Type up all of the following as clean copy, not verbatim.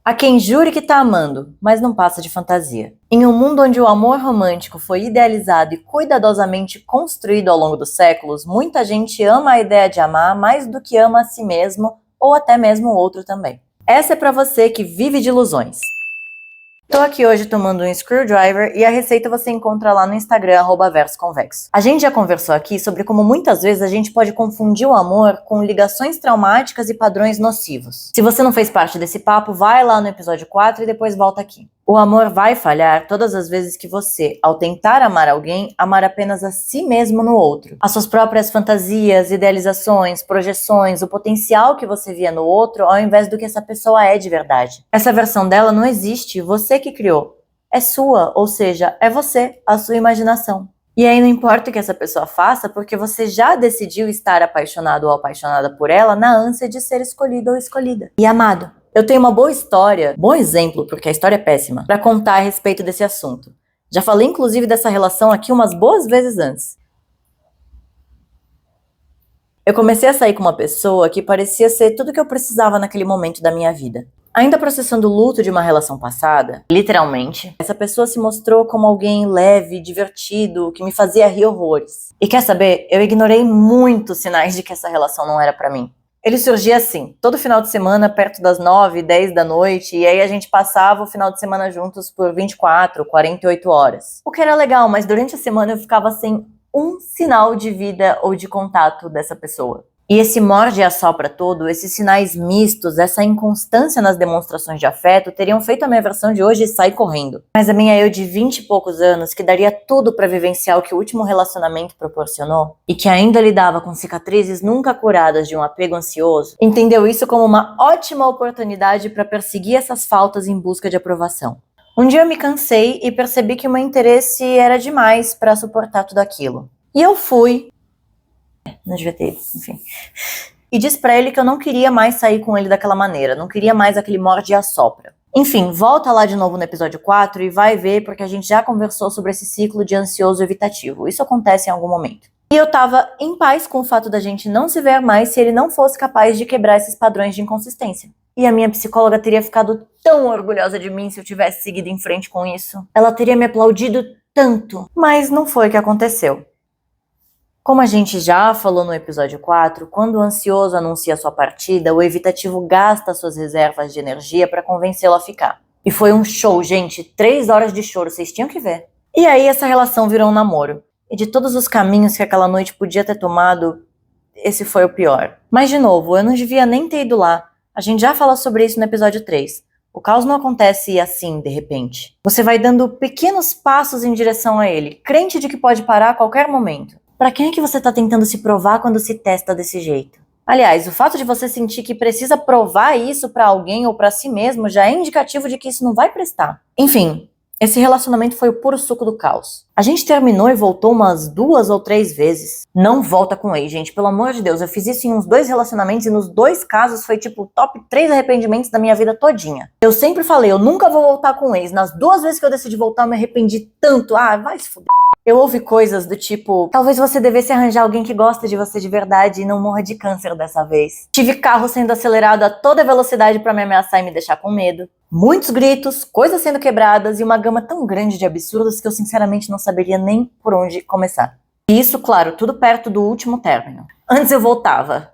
Há quem jure que tá amando, mas não passa de fantasia. Em um mundo onde o amor romântico foi idealizado e cuidadosamente construído ao longo dos séculos, muita gente ama a ideia de amar mais do que ama a si mesmo ou até mesmo o outro também. Essa é pra você que vive de ilusões. Tô aqui hoje tomando um screwdriver e a receita você encontra lá no Instagram @versoconvexo. A gente já conversou aqui sobre como muitas vezes a gente pode confundir o amor com ligações traumáticas e padrões nocivos. Se você não fez parte desse papo, vai lá no episódio 4 e depois volta aqui. O amor vai falhar todas as vezes que você, ao tentar amar alguém, amar apenas a si mesmo no outro. As suas próprias fantasias, idealizações, projeções, o potencial que você via no outro, ao invés do que essa pessoa é de verdade. Essa versão dela não existe, você que criou. É sua, ou seja, é você, a sua imaginação. E aí não importa o que essa pessoa faça, porque você já decidiu estar apaixonado ou apaixonada por ela na ânsia de ser escolhido ou escolhida. E amado. Eu tenho uma boa história, bom exemplo, porque a história é péssima, para contar a respeito desse assunto. Já falei inclusive dessa relação aqui umas boas vezes antes. Eu comecei a sair com uma pessoa que parecia ser tudo que eu precisava naquele momento da minha vida. Ainda processando o luto de uma relação passada, literalmente, essa pessoa se mostrou como alguém leve, divertido, que me fazia rir horrores. E quer saber? Eu ignorei muitos sinais de que essa relação não era pra mim. Ele surgia assim, todo final de semana, perto das 9, 10 da noite, e aí a gente passava o final de semana juntos por 24, 48 horas. O que era legal, mas durante a semana eu ficava sem um sinal de vida ou de contato dessa pessoa. E esse morde e assopra todo, esses sinais mistos, essa inconstância nas demonstrações de afeto teriam feito a minha versão de hoje sair correndo. Mas a minha eu de 20 e poucos anos, que daria tudo pra vivenciar o que o último relacionamento proporcionou, e que ainda lidava com cicatrizes nunca curadas de um apego ansioso, entendeu isso como uma ótima oportunidade para perseguir essas faltas em busca de aprovação. Um dia eu me cansei e percebi que o meu interesse era demais para suportar tudo aquilo. E eu fui... Não devia ter, enfim. E disse pra ele que eu não queria mais sair com ele daquela maneira, não queria mais aquele morde e assopra. Enfim, volta lá de novo no episódio 4 e vai ver, porque a gente já conversou sobre esse ciclo de ansioso evitativo. Isso acontece em algum momento. E eu tava em paz com o fato da gente não se ver mais se ele não fosse capaz de quebrar esses padrões de inconsistência. E a minha psicóloga teria ficado tão orgulhosa de mim se eu tivesse seguido em frente com isso. Ela teria me aplaudido tanto. Mas não foi o que aconteceu. Como a gente já falou no episódio 4, quando o ansioso anuncia sua partida, o evitativo gasta suas reservas de energia para convencê-lo a ficar. E foi um show, gente, 3 horas de choro, vocês tinham que ver. E aí essa relação virou um namoro. E de todos os caminhos que aquela noite podia ter tomado, esse foi o pior. Mas de novo, eu não devia nem ter ido lá. A gente já falou sobre isso no episódio 3. O caos não acontece assim, de repente. Você vai dando pequenos passos em direção a ele, crente de que pode parar a qualquer momento. Pra quem é que você tá tentando se provar quando se testa desse jeito? Aliás, o fato de você sentir que precisa provar isso pra alguém ou pra si mesmo já é indicativo de que isso não vai prestar. Enfim, esse relacionamento foi o puro suco do caos. A gente terminou e voltou umas 2 ou 3 vezes. Não volta com ex, gente, pelo amor de Deus. Eu fiz isso em uns 2 relacionamentos e nos 2 casos foi tipo top 3 arrependimentos da minha vida todinha. Eu sempre falei, eu nunca vou voltar com ex. Nas 2 vezes que eu decidi voltar, eu me arrependi tanto. Ah, vai se fuder. Eu ouvi coisas do tipo, talvez você devesse arranjar alguém que gosta de você de verdade e não morra de câncer dessa vez. Tive carro sendo acelerado a toda velocidade pra me ameaçar e me deixar com medo. Muitos gritos, coisas sendo quebradas e uma gama tão grande de absurdos que eu sinceramente não saberia nem por onde começar. E isso, claro, tudo perto do último término. Antes eu voltava,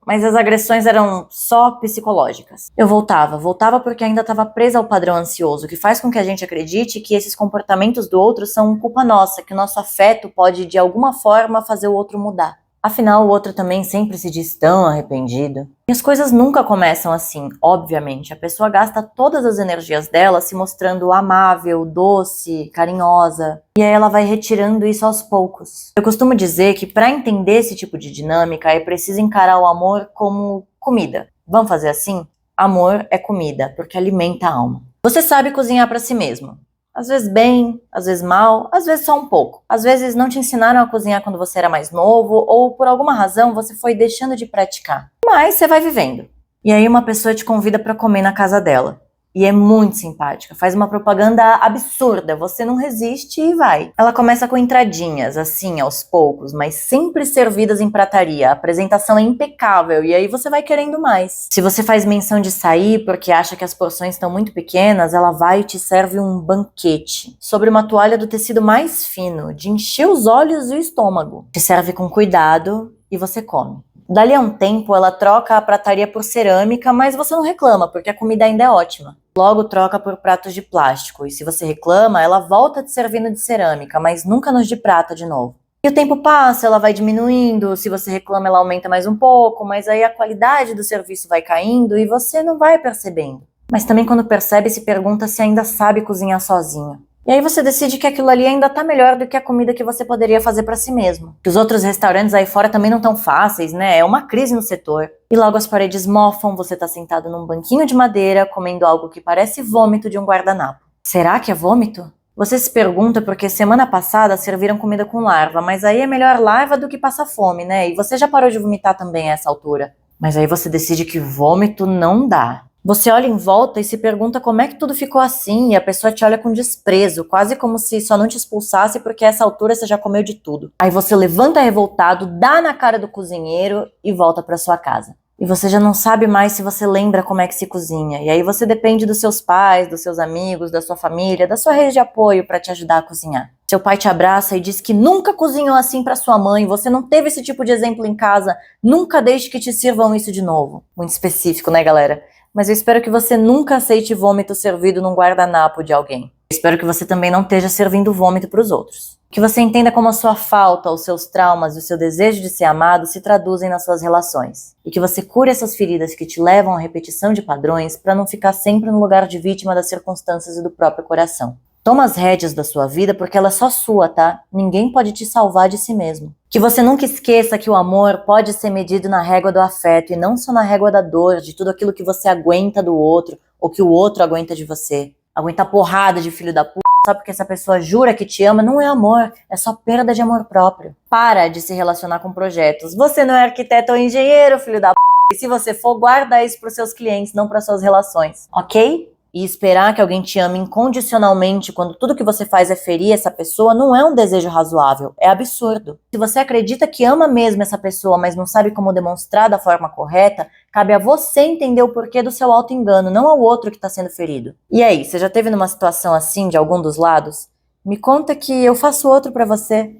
mas as agressões eram só psicológicas. Eu voltava porque ainda estava presa ao padrão ansioso, que faz com que a gente acredite que esses comportamentos do outro são culpa nossa, que o nosso afeto pode de alguma forma fazer o outro mudar. Afinal, o outro também sempre se diz tão arrependido. E as coisas nunca começam assim, obviamente. A pessoa gasta todas as energias dela se mostrando amável, doce, carinhosa. E aí ela vai retirando isso aos poucos. Eu costumo dizer que para entender esse tipo de dinâmica é preciso encarar o amor como comida. Vamos fazer assim? Amor é comida, porque alimenta a alma. Você sabe cozinhar para si mesmo. Às vezes bem, às vezes mal, às vezes só um pouco. Às vezes não te ensinaram a cozinhar quando você era mais novo ou por alguma razão você foi deixando de praticar. Mas você vai vivendo. E aí uma pessoa te convida para comer na casa dela. E é muito simpática, faz uma propaganda absurda, você não resiste e vai. Ela começa com entradinhas, assim, aos poucos, mas sempre servidas em prataria. A apresentação é impecável e aí você vai querendo mais. Se você faz menção de sair porque acha que as porções estão muito pequenas, ela vai e te serve um banquete. Sobre uma toalha do tecido mais fino, de encher os olhos e o estômago. Te serve com cuidado e você come. Dali a um tempo, ela troca a prataria por cerâmica, mas você não reclama, porque a comida ainda é ótima. Logo troca por pratos de plástico, e se você reclama, ela volta te servindo de cerâmica, mas nunca nos de prata de novo. E o tempo passa, ela vai diminuindo, se você reclama, ela aumenta mais um pouco, mas aí a qualidade do serviço vai caindo e você não vai percebendo. Mas também quando percebe, se pergunta se ainda sabe cozinhar sozinho. E aí você decide que aquilo ali ainda tá melhor do que a comida que você poderia fazer pra si mesmo. Que os outros restaurantes aí fora também não tão fáceis, né? É uma crise no setor. E logo as paredes mofam, você tá sentado num banquinho de madeira, comendo algo que parece vômito de um guardanapo. Será que é vômito? Você se pergunta porque semana passada serviram comida com larva, mas aí é melhor larva do que passar fome, né? E você já parou de vomitar também a essa altura. Mas aí você decide que vômito não dá. Você olha em volta e se pergunta como é que tudo ficou assim, e a pessoa te olha com desprezo, quase como se só não te expulsasse porque a essa altura você já comeu de tudo. Aí você levanta revoltado, dá na cara do cozinheiro e volta para sua casa. E você já não sabe mais se você lembra como é que se cozinha. E aí você depende dos seus pais, dos seus amigos, da sua família, da sua rede de apoio para te ajudar a cozinhar. Seu pai te abraça e diz que nunca cozinhou assim para sua mãe, você não teve esse tipo de exemplo em casa, nunca deixe que te sirvam isso de novo. Muito específico, né, galera? Mas eu espero que você nunca aceite vômito servido num guardanapo de alguém. Eu espero que você também não esteja servindo vômito para os outros. Que você entenda como a sua falta, os seus traumas e o seu desejo de ser amado se traduzem nas suas relações. E que você cure essas feridas que te levam à repetição de padrões para não ficar sempre no lugar de vítima das circunstâncias e do próprio coração. Toma as rédeas da sua vida porque ela é só sua, tá? Ninguém pode te salvar de si mesmo. Que você nunca esqueça que o amor pode ser medido na régua do afeto e não só na régua da dor, de tudo aquilo que você aguenta do outro ou que o outro aguenta de você. Aguentar porrada de filho da puta só porque essa pessoa jura que te ama não é amor, é só perda de amor próprio. Para de se relacionar com projetos. Você não é arquiteto ou engenheiro, filho da puta. E se você for, guarda isso pros seus clientes, não para suas relações, ok? E esperar que alguém te ame incondicionalmente quando tudo que você faz é ferir essa pessoa não é um desejo razoável, é absurdo. Se você acredita que ama mesmo essa pessoa, mas não sabe como demonstrar da forma correta, cabe a você entender o porquê do seu auto-engano, não ao outro que está sendo ferido. E aí, você já esteve numa situação assim de algum dos lados? Me conta que eu faço outro pra você.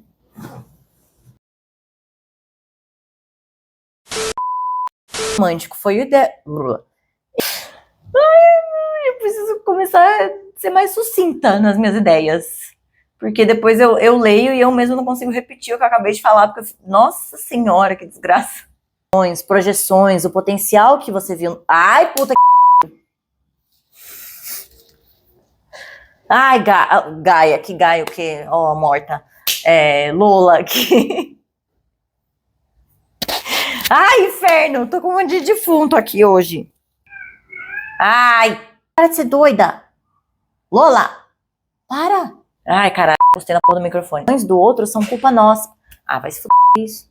Romântico foi o ideal. Eu preciso começar a ser mais sucinta nas minhas ideias. Porque depois eu leio e eu mesmo não consigo repetir o que eu acabei de falar, porque nossa senhora, que desgraça. Projeções, o potencial que você viu. Ai, puta que... Ai, Gaia, que Gaia o quê? Ó, morta. Lola, que... Ai, inferno, tô com um monte de defunto aqui hoje. Ai, para de ser doida. Lola, para. Ai, caralho, postei na porra do microfone. Os do outro são culpa nossa. Ah, vai se fuder isso.